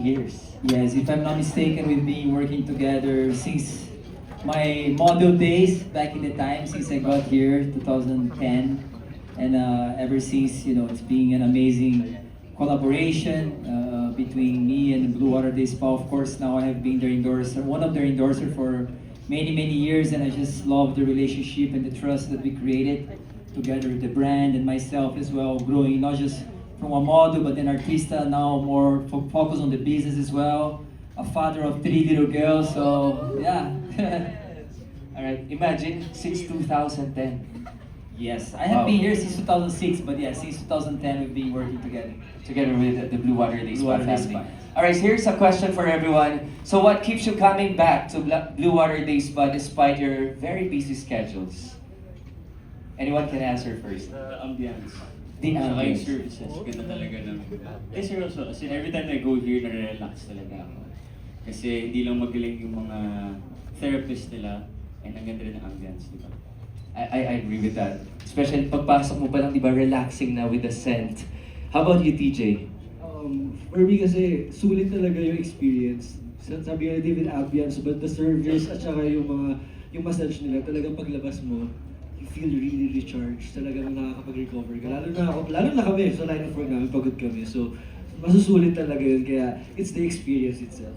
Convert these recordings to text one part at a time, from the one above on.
years. Yes, if I'm not mistaken, we've been working together since my model days back in the time, since I got here, 2010. And ever since, it's been an amazing collaboration between me and Blue Water Day Spa. Of course, now I have been their endorser, one of their endorser for many, many years, and I just love the relationship and the trust that we created together with the brand and myself as well, growing not just from a model, but then artista, now more focus on the business as well. A father of 3 little girls, so yeah. All right, imagine since 2010. Yes, I have been here since 2006, but yeah, since 2010 we've been working together. Together with the Blue Water Day Blue Spa Water Day family. Spa. Alright, so here's a question for everyone. So what keeps you coming back to Blue Water Day Spa despite your very busy schedules? Anyone can answer first. Ambience. The Saka yung ambience. services, ganda talaga ng... seryoso, kasi every time I go here, nare-relax talaga ako. Kasi hindi lang magaling yung mga therapist nila, and ang ganda rin ng ambience, di ba? I agree with that. Especially pagpasok mo pa lang, di ba, relaxing na with the scent. How about you, TJ? For me kasi, sulit talaga yung experience. Sabi nga David ambience, but the service at saka yung massage nila, talagang paglabas mo, you feel really recharged. Talagang nakakapag-recover ka. Lalo na kami, sa line of work namin, pagod kami. So, masusulit talaga yun. Kaya, it's the experience itself.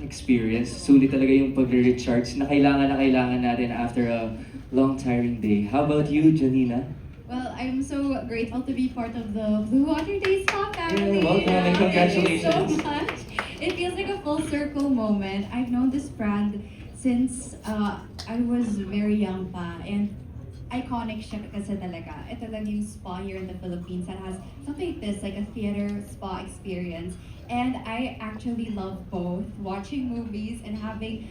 Experience. Sulit talaga yung pag-recharge na kailangan natin after a long tiring day. How about you, Janina? Well, I'm so grateful to be part of the Blue Water Day Spa family. Yeah, welcome and congratulations. Thank you so much. It feels like a full circle moment. I've known this brand since I was very young pa, and iconic siya kasi talaga. Ito lang yung spa here in the Philippines that has something like this, like a theater spa experience. And I actually love both, watching movies and having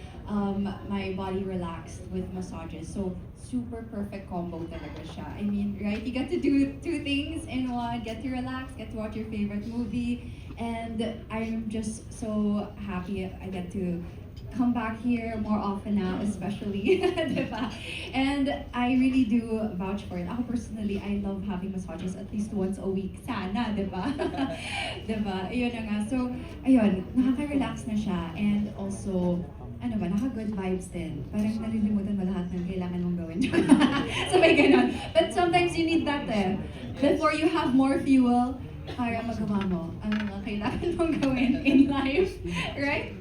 my body relaxed with massages. So, super perfect combo talaga siya. I mean, right? You get to do two things in one. Get to relax, get to watch your favorite movie. And I'm just so happy I get to come back here more often now, especially, diba? And I really do vouch for it. Ako personally, I love having massages at least once a week. Sana, diba? Diba? Ayun na nga. So, ayun, nakaka-relax na siya. And also, naka-good vibes din. Parang nalilimutan mo lahat ng kailangan mong gawin. So may ganon. But sometimes you need that before you have more fuel, para magawa mo ang mga kailangan mong gawin in life. Right?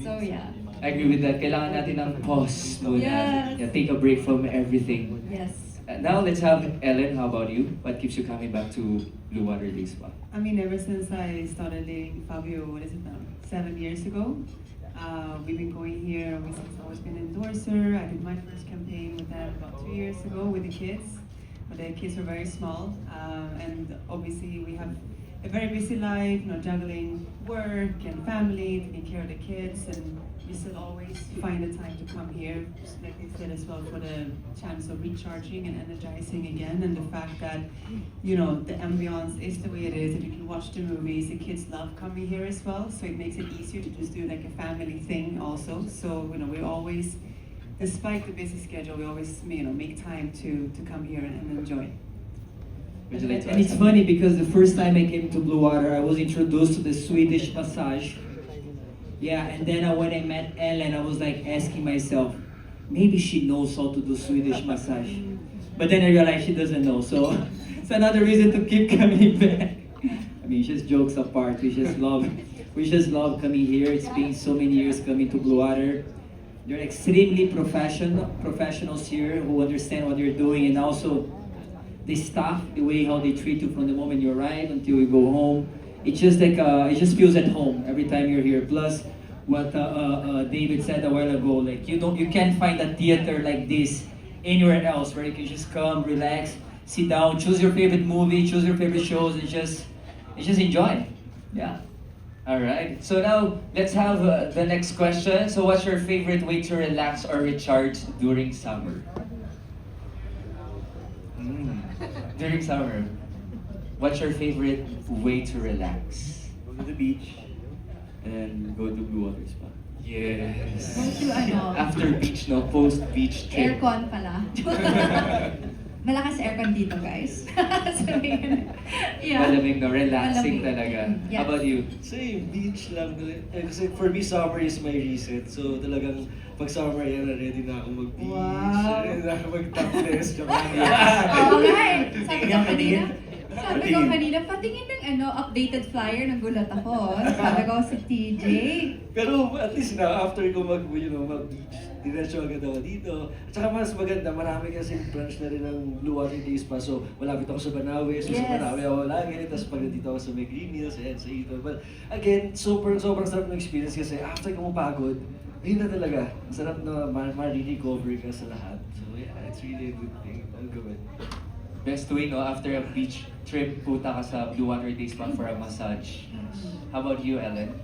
So yeah. I agree with that. Kailangan natin ng pause muna. Yes. Yeah, take a break from everything. Yes. Now let's have Ellen. How about you? What keeps you coming back to Blue Water Day Spa? I mean, ever since I started dating Fabio, 7 years ago, we've been going here since I've always been an endorser. I did my first campaign with them about 2 years ago with the kids. But the kids were very small, and obviously we have a very busy life, juggling work and family, taking care of the kids, and we still always find the time to come here, just like they said as well, for the chance of recharging and energizing again, and the fact that, the ambiance is the way it is, and you can watch the movies, the kids love coming here as well, so it makes it easier to just do like a family thing also. So, we always, despite the busy schedule, we always, make time to come here and enjoy. Would you like to And add it's something? funny because the first time I came to Blue Water, I was introduced to the Swedish massage. Yeah, and then when I met Ellen, I was like asking myself, maybe she knows how to do Swedish massage. But then I realized she doesn't know, so it's another reason to keep coming back. I mean, just jokes apart, we just love coming here. It's been so many years coming to Blue Water. They're extremely professionals here who understand what they're doing, and also the staff, the way how they treat you from the moment you arrive until you go home. It's just like it just feels at home every time you're here. Plus, what David said a while ago, like you can't find a theater like this anywhere else where you can just come, relax, sit down, choose your favorite movie, choose your favorite shows, and just enjoy. Yeah. All right. So now let's have the next question. So, what's your favorite way to relax or recharge during summer? During summer, what's your favorite way to relax? Go to the beach, and go to Blue Water Spa. Yes. Go to After beach, no? Post-beach trip. aircon pala. Malakas aircon dito, guys. Sabihin. Yeah. Malamig no, relaxing Malamig. talaga. Yes. How about you? Same, beach lang. Kasi for me, summer is my reset. So talagang pag summer yan, ready na ako mag-beach. Wow. Ready na ako mag-topless. Oo nga eh. Sabi ko kanina, patingin ng updated flyer, nagulat ako. Sabi ko si TJ. Pero at least na, after ko mag-beach, diretso agad ako dito. At saka mas maganda, marami kasi branch na rin ng Blue Water Days pa. So, malapit ako sa Banawe. So, sa Yes. Banawe ako lagi. Tapos pag nandito ako sa may Green Hills, ayan, sa ito. But again, sobrang sarap ng experience kasi after ka mapagod, yun na talaga. Sarap na ma-recover ka sa lahat. So, yeah, it's really a good thing. I'll go with. Best way, no? After a beach trip, puta ka sa Blue Water Days pa for a massage. How about you, Ellen?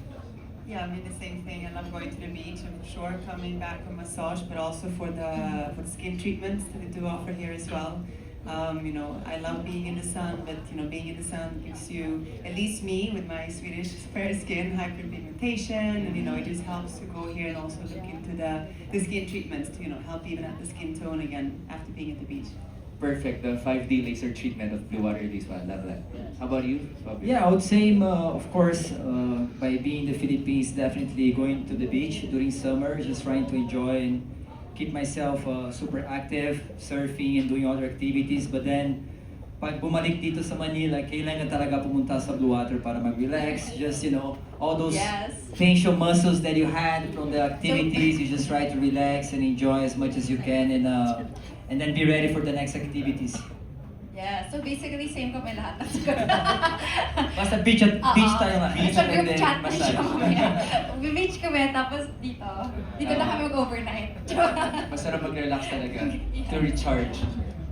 Yeah, I mean the same thing. I love going to the beach and for sure coming back for massage, but also for the skin treatments that they do offer here as well. I love being in the sun, but being in the sun gives you, at least me with my Swedish fair skin, hyperpigmentation, and it just helps to go here and also look into the skin treatments to help even out the skin tone again after being at the beach. Perfect, the 5D laser treatment of Blue Water Days pa. Love that. How about you, Bobby? Yeah, I would say, of course, by being in the Philippines, definitely going to the beach during summer, just trying to enjoy and keep myself super active, surfing and doing other activities. But then, pag bumalik dito sa Manila, kailangan talaga pumunta sa Blue Water para mag-relax. Just, all those Yes. facial muscles that you had from the activities, you just try to relax and enjoy as much as you can and then be ready for the next activities. Yeah, so basically same kami lahat ng sagot. Basta beach tayo nga. Beach Sa group and then chat na massage. siya mamaya. Beach kami, tapos dito na kami mag-overnight. Masarap mag-relax talaga to recharge.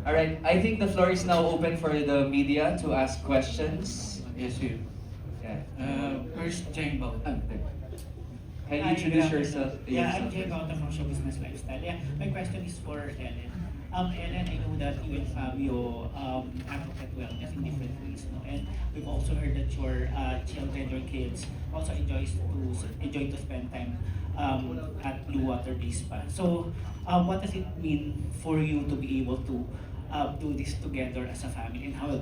Alright, I think the floor is now open for the media to ask questions. Yes, you. Yeah. First, Jane Bauta. Can you Hi, introduce good yourself? afternoon. Yeah, I'm Jane Bauta from Show Business Lifestyle. Yeah, my question is for Ellen. Ellen, I know that you and Fabio advocate wellness in different ways, no? And we've also heard that your children, your kids, also enjoy to spend time at Blue Water Days pa. So, what does it mean for you to be able to do this together as a family, and how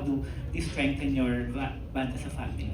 do this strengthen your band as a family?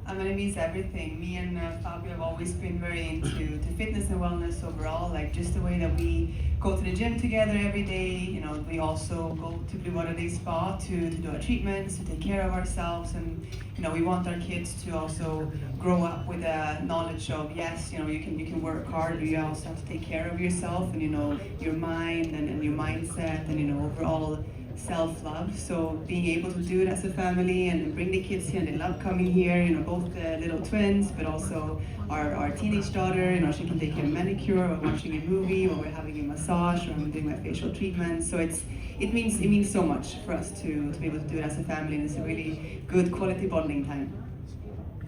I mean, it means everything. Me and Fabio have always been very into fitness and wellness overall, like just the way that we go to the gym together every day. We also go to Blue Water Day Spa to do our treatments, to take care of ourselves, and we want our kids to also grow up with a knowledge of, yes, you can work hard, but you also have to take care of yourself and your mind and your mindset and overall self-love. So being able to do it as a family and bring the kids here, and they love coming here, both the little twins, but also our teenage daughter, she can take a manicure or watching a movie or we're having a massage or I'm doing my facial treatment. So it means so much for us to be able to do it as a family, and it's a really good quality bonding time.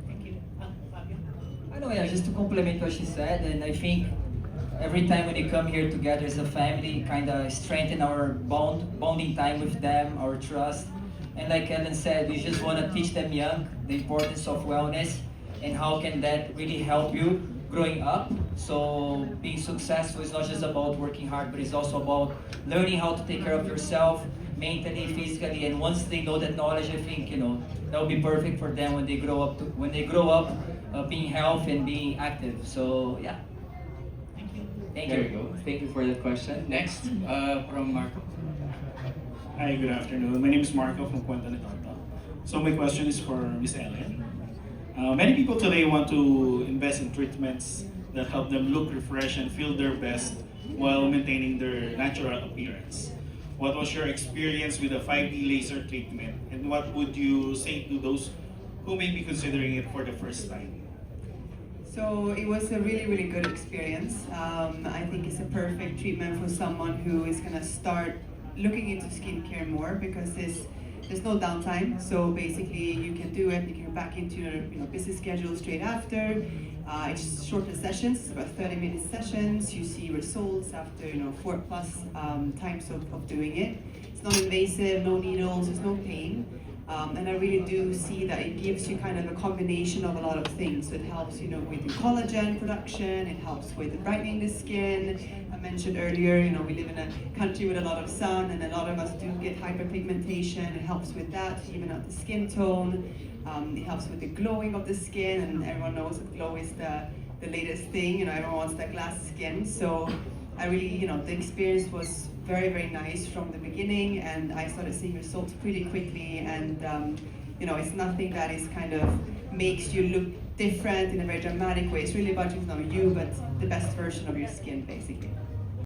Thank you. Fabio? I know, yeah, just to complement what she said, and I think every time when you come here together as a family, kind of strengthen our bonding time with them, our trust. And like Ellen said, we just want to teach them young the importance of wellness and how can that really help you growing up. So being successful is not just about working hard, but it's also about learning how to take care of yourself mentally, physically, and once they know that knowledge, I think that will be perfect for them when they grow up. Being healthy and being active. So yeah. Thank There you. you go. Thank you for the question. Next, from Marco. Hi, good afternoon. My name is Marco from Puente Netonto. So my question is for Miss Ellen. Many people today want to invest in treatments that help them look refreshed and feel their best while maintaining their natural appearance. What was your experience with a 5D laser treatment, and what would you say to those who may be considering it for the first time? So it was a really, really good experience. I think it's a perfect treatment for someone who is going to start looking into skincare more, because there's no downtime. So basically you can do it, you can get back into your busy schedule straight after. It's shorter sessions, it's about 30-minute sessions. You see results after 4+ times of doing it. It's non-invasive, no needles, there's no pain. And I really do see that it gives you kind of a combination of a lot of things. So it helps, you know, with the collagen production, it helps with brightening the skin. I mentioned earlier, you know, we live in a country with a lot of sun, and a lot of us do get hyperpigmentation. It helps with that, even out the skin tone. It helps with the glowing of the skin, and everyone knows that glow is the latest thing. You know, everyone wants that glass skin. So I really, you know, the experience was very, very nice from the beginning, and I started seeing results pretty quickly. And you know, it's nothing that is kind of makes you look different in a very dramatic way. It's really about, you know, you, but the best version of your skin, basically.